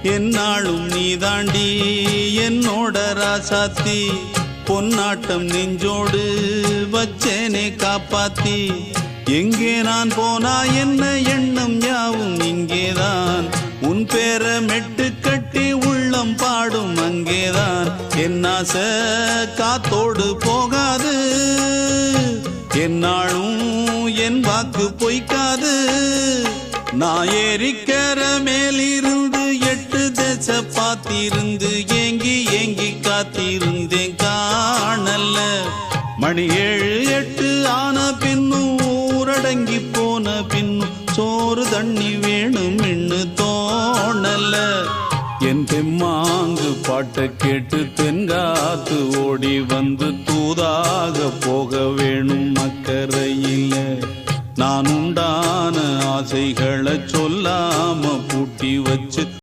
என்னாலும் நீ தாண்டி என்னோட ராசாத்தி பொன்னாட்டம் நெஞ்சோடு வச்சேனே காப்பாத்தி எங்கே நான் போனா என்ன எண்ணம் யாவும் இங்கேதான் உன் பேர மெட்டு கட்டி உள்ளம் பாடும் அங்கேதான் என் ஆசை காத்தோடு போகாது என்னாலும் என் வாக்கு பொய்க்காது நான் ஏறிக்கிற மேலிருந்து 8 தேச பார்த்திருந்து ஏங்கி ஏங்கி காத்திருந்தேன் காணல மணி 7 8 ஆன பின்னும் ஊரடங்கி போன பின்னும் சோறு தண்ணி வேணும் இன்னு தோணல என் தெம்மாங்கு பாட்டை கேட்டு தென்காத்து ஓடி வந்து தூதாக போக வேணும் அக்கறையில நான் உண்டான ஆசைகளை சொல்லாம பூட்டி வச்சு